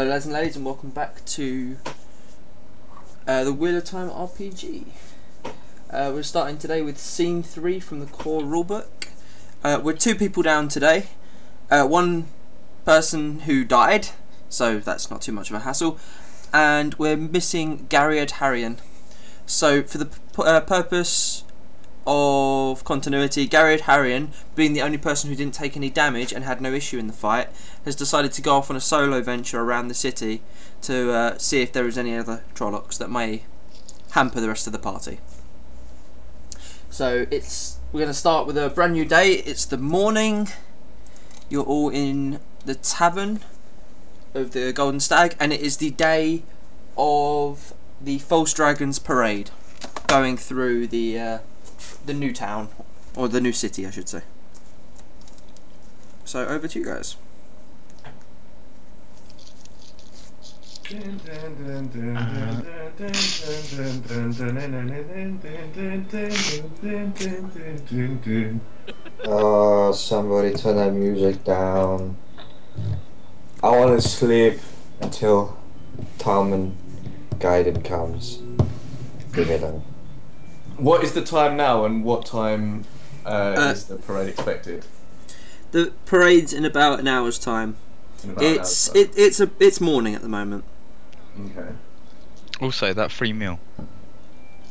Hello lads and ladies, and welcome back to the Wheel of Time RPG. We're starting today with Scene 3 from the core rulebook. We're 2 people down today. One person who died, so that's not too much of a hassle, and we're missing Gary Harrian. So for the purpose of continuity, Gary Harrian, being the only person who didn't take any damage and had no issue in the fight, has decided to go off on a solo venture around the city to see if there is any other Trollocs that may hamper the rest of the party. So we're going to start with a brand new day. It's the morning. You're all in the tavern of the Golden Stag, and it is the day of the False Dragons Parade, going through the new town, or the new city I should say. So over to you guys. Oh, somebody turn that music down. I want to sleep until Tom and Gaiden comes. Leave me alone. What is the time now, and what time is the parade expected? The parade's in about an hour's time. It's morning at the moment. Okay. Also, that free meal.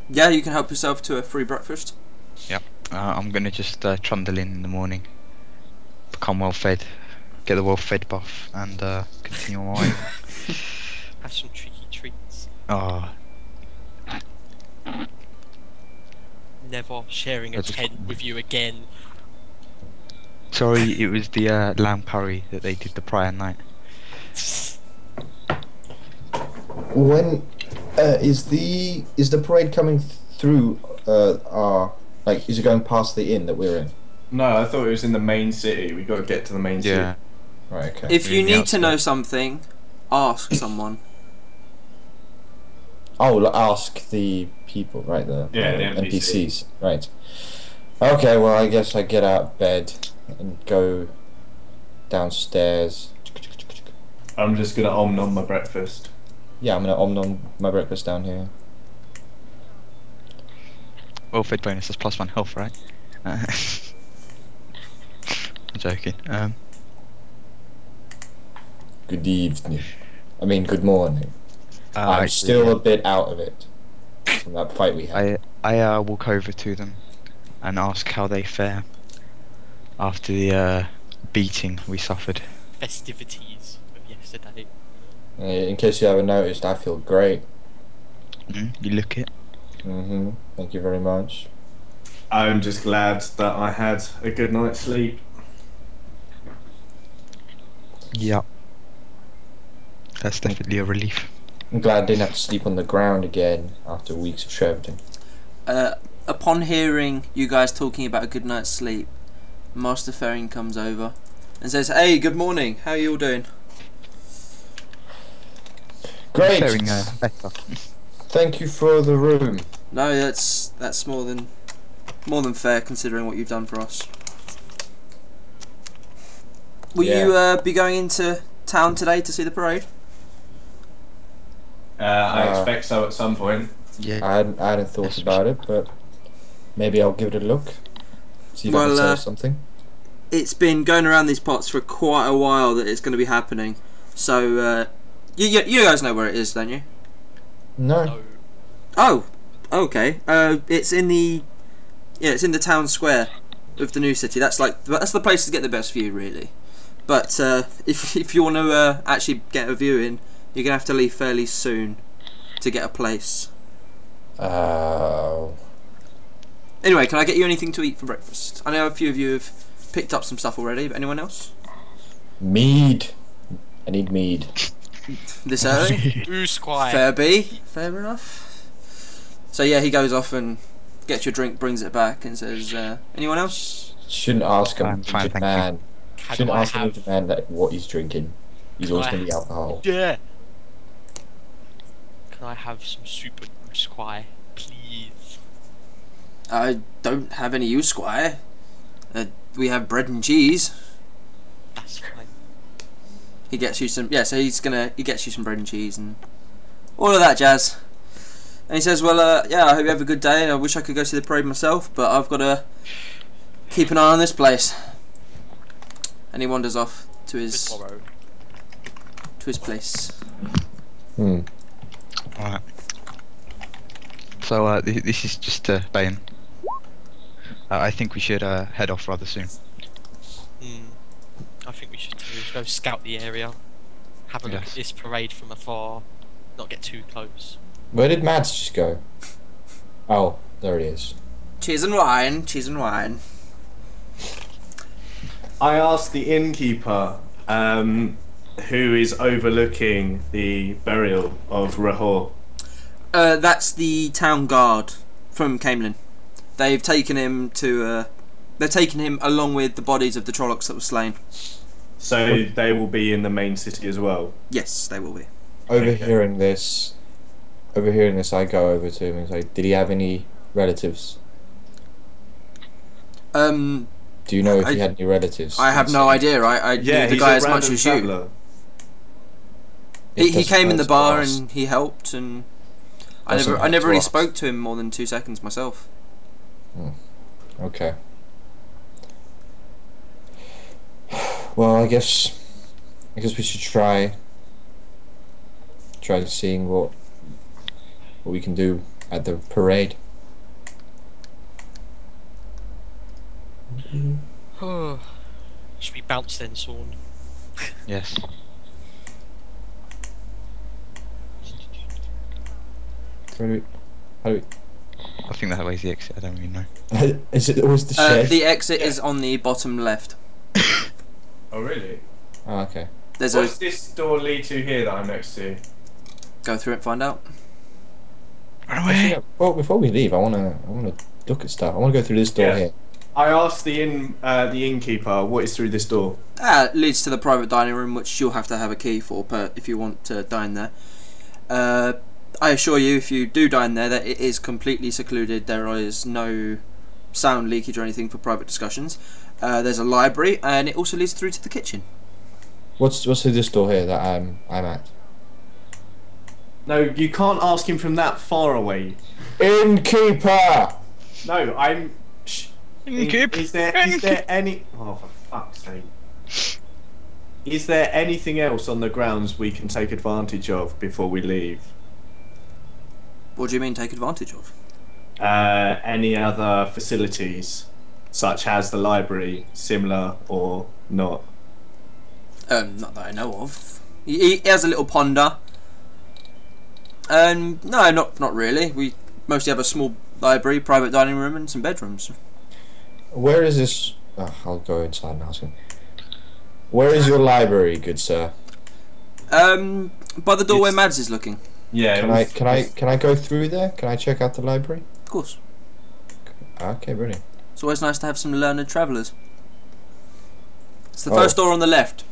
Yeah, you can help yourself to a free breakfast. Yep. I'm gonna just trundle in the morning, become well fed, get the well fed buff, and continue on my way. Have some tricky treats. Oh, Never sharing a tent with you again. sorry, it was the lamb curry that they did the prior night. When is the parade coming through is it going past the inn that we're in? No, I thought it was in the main city. We got to get to the main city. Yeah. Right, okay. If you need to know something, ask someone. Oh, ask the people, right? The NPCs. Right. Okay, well, I guess I get out of bed and go downstairs. I'm just gonna om nom my breakfast. Yeah, I'm gonna om nom my breakfast down here. Well fed bonus is +1 health, right? I'm joking. Good evening. I mean, good morning. I'm Actually, still a bit out of it from that fight we had. I walk over to them and ask how they fare after the beating we suffered. Festivities of yesterday. In case you haven't noticed, I feel great. You look it. Thank you very much. I'm just glad that I had a good night's sleep. Yeah. That's definitely a relief. I'm glad I didn't have to sleep on the ground again after weeks of travelling. Upon hearing you guys talking about a good night's sleep, Master Ferring comes over and says, "Hey, good morning. How are you all doing?" Great. Faring better. Thank you for the room. No, that's more than fair considering what you've done for us. Will you be going into town today to see the parade? I expect so at some point. Yeah. I hadn't thought about it, but maybe I'll give it a look. See if I can sell something. It's been going around these parts for quite a while that it's going to be happening. So you guys know where it is, don't you? No. Oh, okay. It's in the town square of the new city. That's the place to get the best view, really. But if you want to actually get a view in, you're gonna have to leave fairly soon to get a place. Oh. Anyway, can I get you anything to eat for breakfast? I know a few of you have picked up some stuff already, but anyone else? Mead. I need mead. This early? Ooh, squire. Fair enough. So yeah, he goes off and gets your drink, brings it back, and says, "Anyone else?" Shouldn't ask him. I'm fine, thank man. Can Shouldn't I ask him have... man that what he's drinking. He's always Can I going to be alcohol. Yeah. Can I have some soup and ooh, squire, please? I don't have any use, Squire. We have bread and cheese. That's fine. he gets you some. Yeah, so he gets you some bread and cheese and all of that jazz. And he says, "Well, yeah, I hope you have a good day. I wish I could go see the parade myself, but I've got to keep an eye on this place." And he wanders off to his place. Alright. So this is just Bayan. I think we should head off rather soon. I think we should go scout the area, have a look at this parade from afar, not get too close. Where did Mads just go? Oh, there it is. Cheese and wine, cheese and wine. I asked the innkeeper, who is overlooking the burial of Rahor. That's the town guard from Camelin. They've taken him to. They're taking him along with the bodies of the Trollocs that were slain. So they will be in the main city as well. Yes, they will be. Overhearing this, I go over to him and say, "Did he have any relatives? Do you know if he had any relatives?" I have no idea. I knew the guy as much as you. He came in the bar and he helped, and I never really spoke to him more than 2 seconds myself. Okay. Well, I guess we should try seeing what we can do at the parade. Should we bounce then, Sawn? Yes. How do we? I think that way's the exit. I don't really know. Is it always the shed? The exit is on the bottom left. Oh, really? Oh, okay. What's this door lead to here that I'm next to? Go through it and find out. Run away! Well, before we leave, I wanna look at stuff. I wanna go through this door here. I asked the innkeeper what is through this door. It leads to the private dining room, which you'll have to have a key for if you want to dine there. I assure you, if you do dine there, that it is completely secluded. There is no sound leakage or anything for private discussions. There's a library, and it also leads through to the kitchen. What's through this door here that I'm at? No, you can't ask him from that far away. Innkeeper! No, I'm... Innkeep! Is there any... Oh, for fuck's sake. Is there anything else on the grounds we can take advantage of before we leave? What do you mean, take advantage of? Any other facilities, such as the library, similar or not? Not that I know of. He has a little ponder. No, not really. We mostly have a small library, private dining room, and some bedrooms. Where is this? Oh, I'll go inside and ask him. Where is your library, good sir? By the door where Mads is looking. Yeah. Can I go through there? Can I check out the library? Of course. Okay, brilliant. It's always nice to have some learned travellers. It's the first door on the left.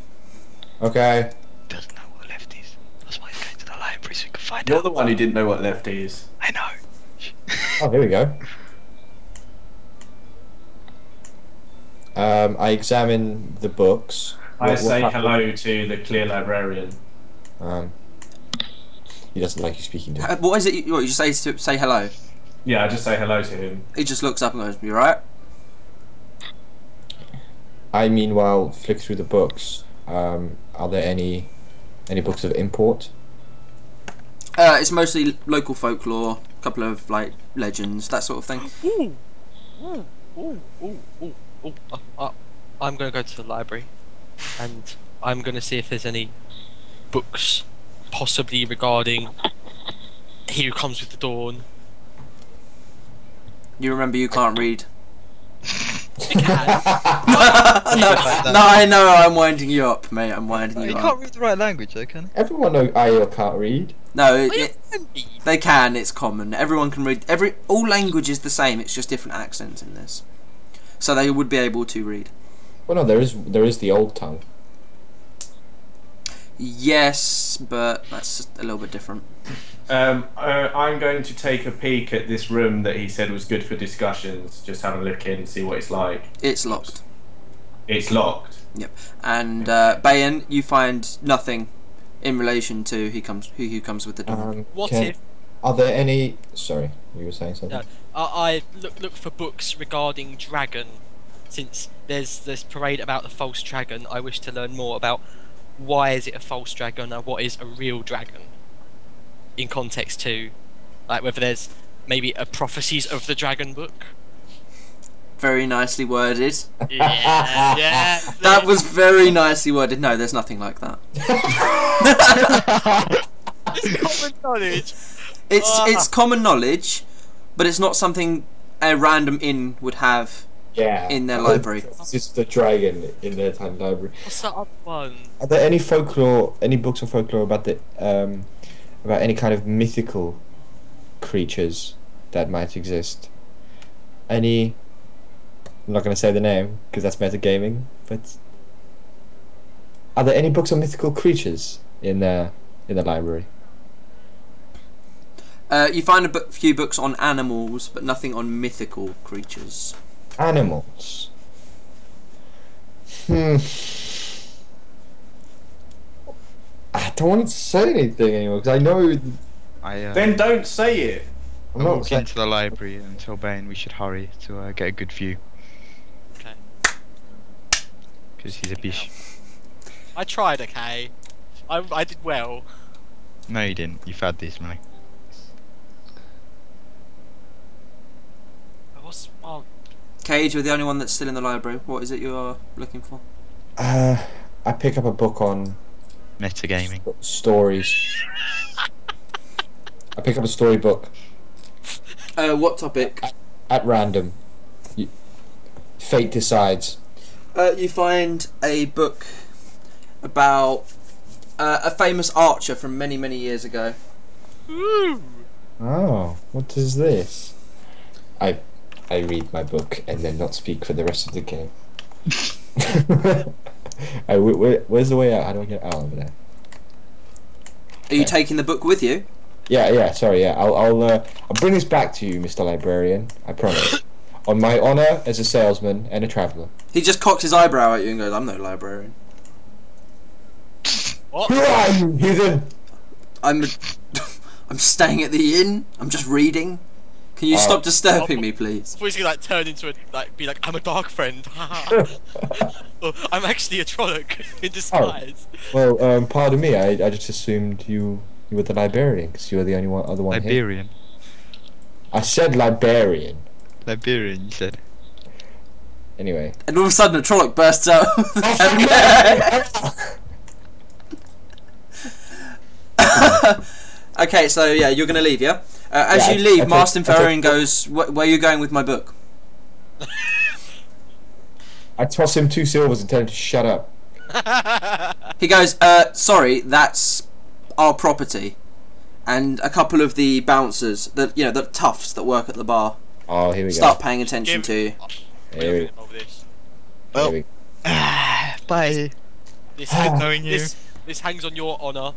Okay. Doesn't know what left is. That's why he's going to the library so we can find out. You're the one who didn't know what left is. I know. Oh, here we go. I examine the books. I say hello to the clear librarian. He doesn't like you speaking to him. What is it? What you just say hello? Yeah, I just say hello to him. He just looks up and goes, "You right?" I meanwhile flick through the books. Are there any books of import? It's mostly local folklore, a couple of like legends, that sort of thing. I'm gonna go to the library, and I'm gonna see if there's any books, possibly regarding He Who Comes with the Dawn. You remember you can't read. You can. No, I know. I'm winding you up, mate. I'm winding you You up. can't read the right language, though, can you? Everyone knows I can't read. No, they can. It's common. Everyone can read. All language is the same. It's just different accents in this. So they would be able to read. Well, no, there is the old tongue. Yes, but that's a little bit different. I'm going to take a peek at this room that he said was good for discussions. Just have a look in, see what it's like. It's locked. It's locked. Yep. And Bayan, you find nothing in relation to who comes with the door. What if Are there any? Sorry, you were saying something. no, I look for books regarding dragon, since there's this parade about the false dragon. I wish to learn more about why is it a false dragon and what is a real dragon, in context to, like whether there's maybe a prophecies of the dragon book. Very nicely worded. Yeah, yeah. That was very nicely worded. No, there's nothing like that. It's common knowledge. It's common knowledge, but it's not something a random inn would have Yeah. in their library. This is the dragon in their tiny library. What's that other one? Are there any folklore, any books of folklore about about any kind of mythical creatures that might exist? Any? I'm not going to say the name because that's metagaming. But are there any books on mythical creatures in the library? You find a few books on animals, but nothing on mythical creatures. Animals. I don't want to say anything anymore because I know. Then don't say it. I'm I not walk saying. into the library and tell Bane we should hurry to get a good view. Okay. Because he's a bish. I tried, okay. I did well. No, you didn't. You had this, mate. Oh, Cage, you're the only one that's still in the library. What is it you're looking for? I pick up a book on Metagaming. stories. I pick up a storybook What topic? at random. Fate decides. You find a book about a famous archer from many, many years ago. Ooh. Oh, what is this? I read my book and then not speak for the rest of the game. Where's the way out? How do I get out over there? Are you Okay. taking the book with you? Yeah. Sorry. Yeah, I'll bring this back to you, Mr. Librarian. I promise. On my honor as a salesman and a traveller. He just cocks his eyebrow at you and goes, "I'm no librarian. What? Who are you, heathen? I'm I'm staying at the inn. I'm just reading. Can you stop disturbing me, please?" Before he's gonna like turn into be like, I'm a dark friend. Or, I'm actually a Trolloc in disguise. Well, pardon me. I just assumed you were the librarian because you were the only other one here. Liberian. I said librarian. Liberian, you said. Anyway. And all of a sudden, a Trolloc bursts out. Okay, so yeah, you're gonna leave, yeah? As Yeah, you leave, I Marston take- Ferrian goes, "Where are you going with my book?" I toss him 2 silvers and tell him to shut up. He goes, "Sorry, that's our property." And a couple of the bouncers, the toughs that work at the bar, Oh, here we start paying attention Give- to you. Here we, Over this. here we Bye. This, Knowing you. this hangs on your honour.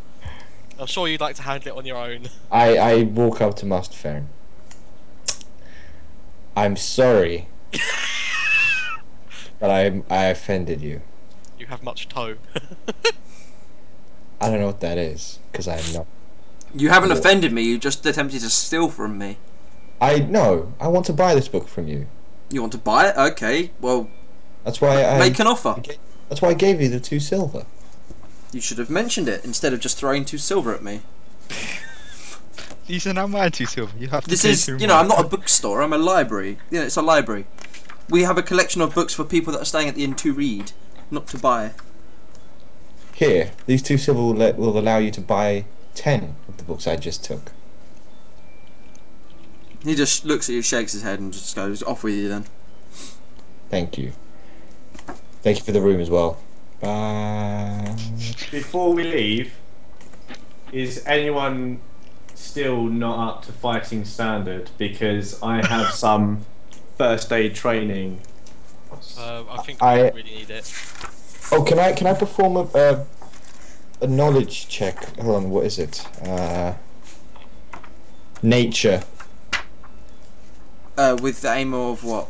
I'm sure you'd like to handle it on your own. I walk up to Master Farron. I'm sorry that I offended you. You have much toe. I don't know what that is because I'm not. You haven't Cool. offended me. You just attempted to steal from me. I want to buy this book from you. You want to buy it? Okay. Well, That's why I. make an offer. That's why I gave you the 2 silver. You should have mentioned it instead of just throwing 2 silver at me. These are not mine, 2 silver. You have to This pay is, through you know, mine. I'm not a bookstore. I'm a library. It's a library. We have a collection of books for people that are staying at the inn to read, not to buy. Here, these 2 silver will allow you to buy 10 of the books I just took. He just looks at you, shakes his head, and just goes, "Off with you then." Thank you. Thank you for the room as well. Bye. Before we leave, is anyone still not up to fighting standard? Because I have some first aid training. I think I- we really need it. Oh, can I perform a knowledge check? Hold on, what is it? Nature. With the aim of what?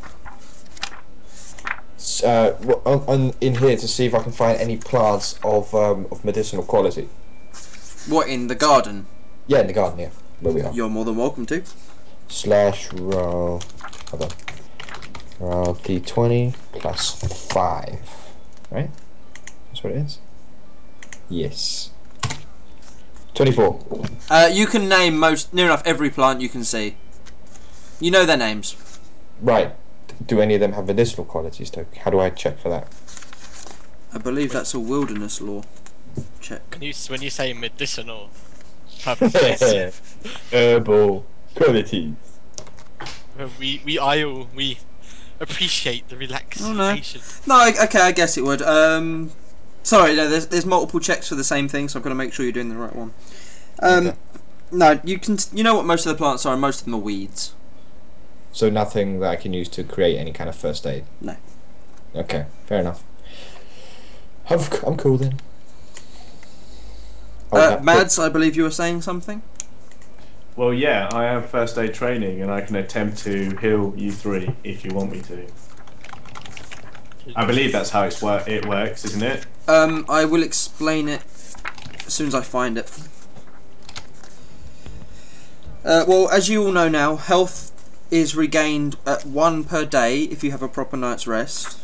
in here to see if I can find any plants of medicinal quality. What, in the garden? Yeah, in the garden. Yeah, where we are. You're more than welcome to. Slash roll. Hold on. Roll d20 plus 5. Right? That's what it is. Yes. 24. You can name near enough every plant you can see. You know their names. Right. Do any of them have medicinal qualities though? How do I check for that? I believe that's a wilderness law. Check. When you say medicinal purposes, Herbal qualities. we appreciate the relaxation. Oh, no, okay, I guess it would. Sorry, no, there's multiple checks for the same thing, so I've got to make sure you're doing the right one. Okay. No, you know what most of the plants are, and most of them are weeds. So nothing that I can use to create any kind of first aid? No. Okay, fair enough. I'm cool then. Mads, I believe you were saying something? Well, yeah, I have first aid training and I can attempt to heal you three if you want me to. I believe that's how it works, isn't it? I will explain it as soon as I find it. Well, as you all know now, health is regained at 1 per day if you have a proper night's rest.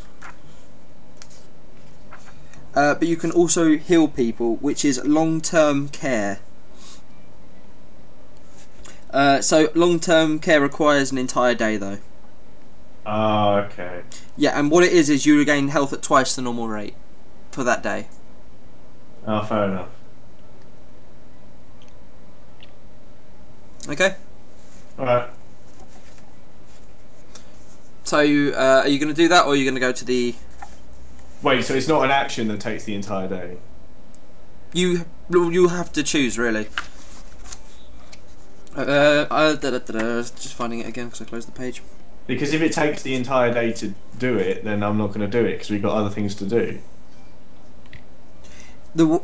But you can also heal people, which is long-term care. So long-term care requires an entire day, though. Oh, okay. Yeah, and what it is you regain health at twice the normal rate for that day. Oh, fair enough. Okay. Alright. So, are you going to do that, or are you going to go to the... Wait, so it's not an action that takes the entire day? You'll have to choose, really. Just finding it again because I closed the page. Because if it takes the entire day to do it, then I'm not going to do it because we've got other things to do.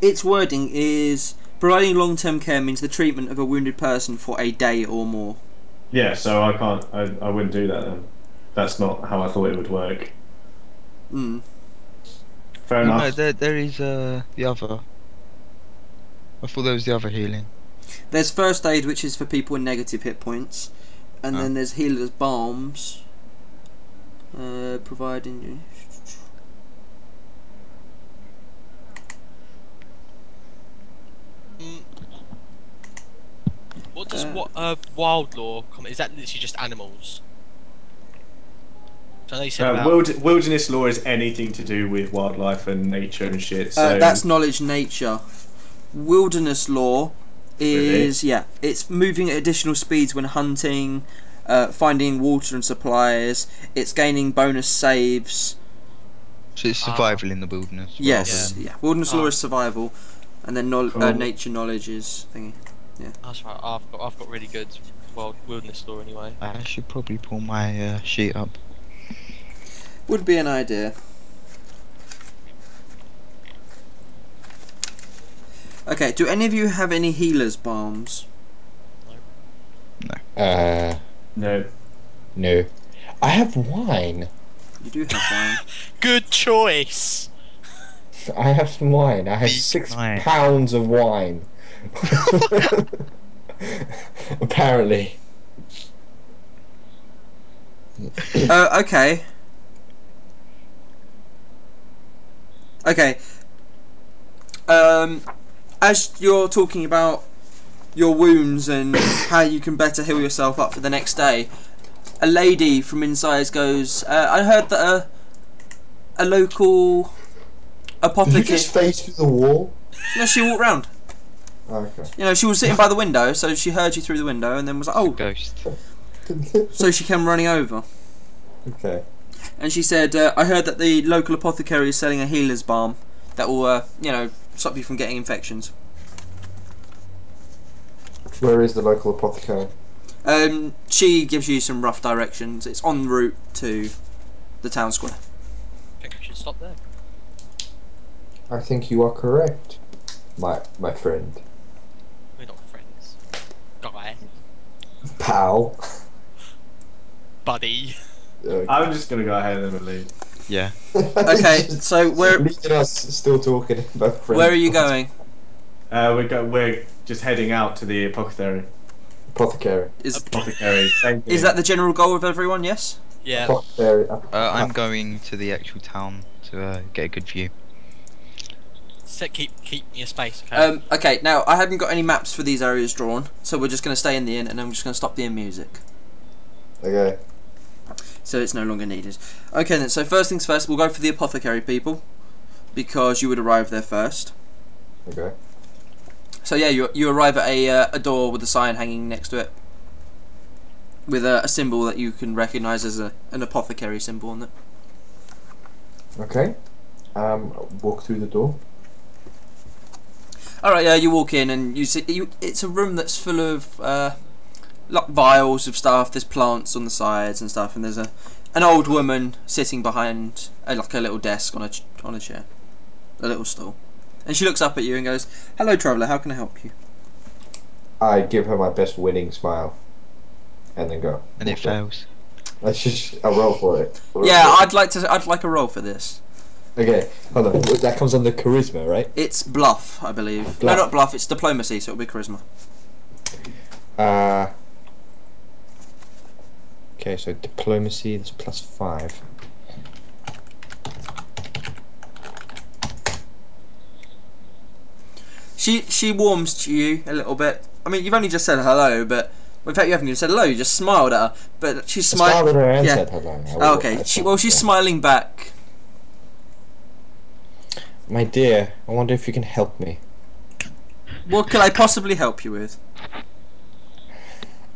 Its wording is providing long-term care means the treatment of a wounded person for a day or more. Yeah, so I can't. I wouldn't do that then. That's not how I thought it would work. Hmm. Fair enough. No, there is the other. I thought there was the other healing. There's first aid, which is for people with negative hit points, and then there's healer's balms. Providing. What does wild law come? Is that literally just animals? So I know you said about... Wilderness law is anything to do with wildlife and nature and shit. So That's knowledge nature. Wilderness law is it's moving at additional speeds when hunting, finding water and supplies. It's gaining bonus saves. So it's survival in the wilderness. Yes, Wilderness law is survival, and then nature knowledge is thingy. Yeah. That's right. I've got really good wilderness law anyway. I should probably pull my sheet up. Would be an idea. Okay, do any of you have any healer's balms? No. No. No. I have wine. You do have wine. Good choice. I have some wine. I have Big 6 wine. pounds of wine. Apparently. Okay. Okay. As you're talking about your wounds and how you can better heal yourself up for the next day, a lady from inside goes, I heard that a local apothecary... Did you just face through the wall? No, she walked round. Okay. You know, she was sitting by the window, so she heard you through the window and then was like, oh. Ghost. So she came running over. Okay. And she said, I heard that the local apothecary is selling a healer's balm that will, stop you from getting infections. Where is the local apothecary? She gives you some rough directions. It's en route to the town square. I think we should stop there. I think you are correct, my friend. We're not friends. Guy. Pal. Buddy. I'm just going to go ahead and leave. Yeah. Okay, so where Leaving us still talking about friends. where are you going? We're just heading out to the apothecary. Apothecary. Apothecary. Same thing. Is that the general goal of everyone? Yes. Yeah. Apothecary. I'm going to the actual town to get a good view. So keep me a space. Okay. Okay. Now I haven't got any maps for these areas drawn, so we're just going to stay in the inn, and then we're just going to stop the inn music. Okay. So it's no longer needed. Okay then. So first things first, we'll go for the apothecary people, because you would arrive there first. Okay. So yeah, you arrive at a door with a sign hanging next to it, with a symbol that you can recognise as an apothecary symbol on it. Okay. Walk through the door. All right, yeah, you walk in and you see it's a room that's full of like vials of stuff. There's plants on the sides and stuff, and there's an old woman sitting behind like a little desk on a chair, a little stool, and she looks up at you and goes, "Hello, traveller. How can I help you?" I give her my best winning smile, and then go. And it fails. I'll roll for it. Yeah, I'd like a roll for this. Okay, hold on. That comes under charisma, right? It's bluff, I believe. No, Bluff. not bluff. It's diplomacy, so it'll be charisma. Okay, so diplomacy is +5. She warms to you a little bit. I mean, you've only just said hello, but in fact you haven't even said hello. You just smiled at her, but she's I smiled at her and yeah. said hello. Oh, okay. She's smiling back. My dear, I wonder if you can help me. What could I possibly help you with?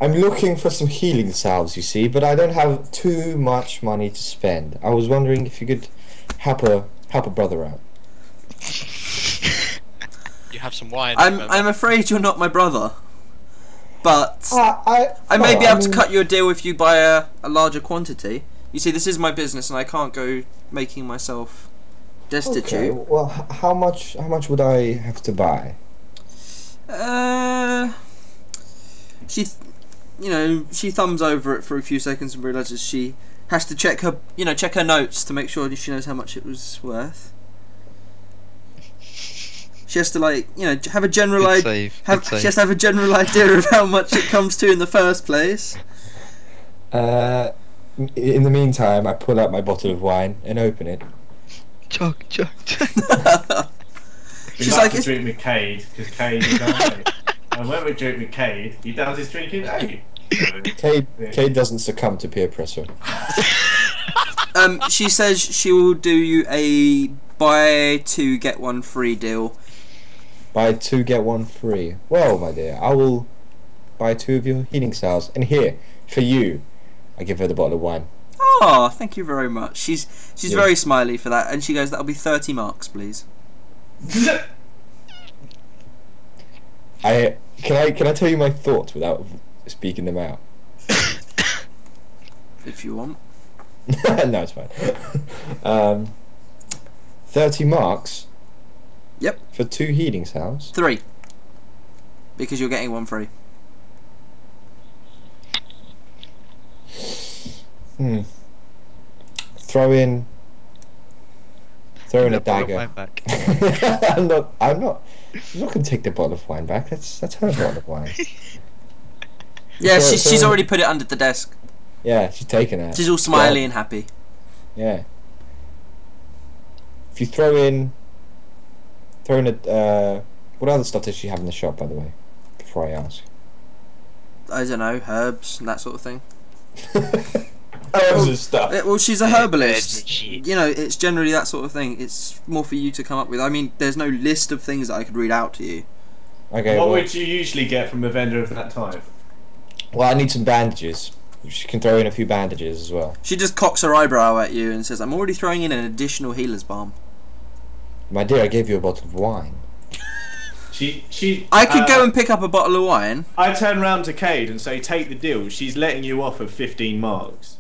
I'm looking for some healing salves, you see, but I don't have too much money to spend. I was wondering if you could help a brother out. You have some wine. I'm afraid you're not my brother, but I may well, be able I to mean- cut you a deal if you buy a larger quantity. You see, this is my business, and I can't go making myself destitute. Okay, well, how much would I have to buy? She thumbs over it for a few seconds and realizes she has to check her notes to make sure she knows how much it was worth. She has to have a general Good idea. save, good She has to have a general idea of how much it comes to in the first place. In the meantime, I pull out my bottle of wine and open it. Chug, chug, chug. She's like, to drink with Cade because Cade is away. And when we drink with Cade, he does his drinking. Cade doesn't succumb to peer pressure. she says she will do you a buy two get one free deal. Buy 2 get 1 free. Well, my dear, I will buy 2 of your healing cells. And here, for you, I give her the bottle of wine. Oh, thank you very much. She's Yeah. very smiley for that, and she goes, "That'll be 30 marks, please." Can I tell you my thoughts without speaking them out? If you want. No, it's fine. 30 marks. Yep. For 2 healing cells. 3. Because you're getting one free. Throw in a That bottle of dagger. wine back. I'm not gonna take the bottle of wine back. That's her bottle of wine. Yeah, So- she's so- already put it under the desk. Yeah, she's taken it. She's all smiley and happy. Yeah. If you throw in a what other stuff does she have in the shop, by the way? Before I ask. I don't know, herbs and that sort of thing. Herbs and stuff. Well, she's a Herbs herbalist. and shit. You know, it's generally that sort of thing. It's more for you to come up with. I mean, there's no list of things that I could read out to you. Okay. What well, would you usually get from a vendor of that type? well, I need some bandages. She can throw in a few bandages as well. She just cocks her eyebrow at you and says, "I'm already throwing in an additional healer's balm." My dear, I gave you a bottle of wine. I could go and pick up a bottle of wine. I turn round to Cade and say, "Take the deal. She's letting you off of 15 marks."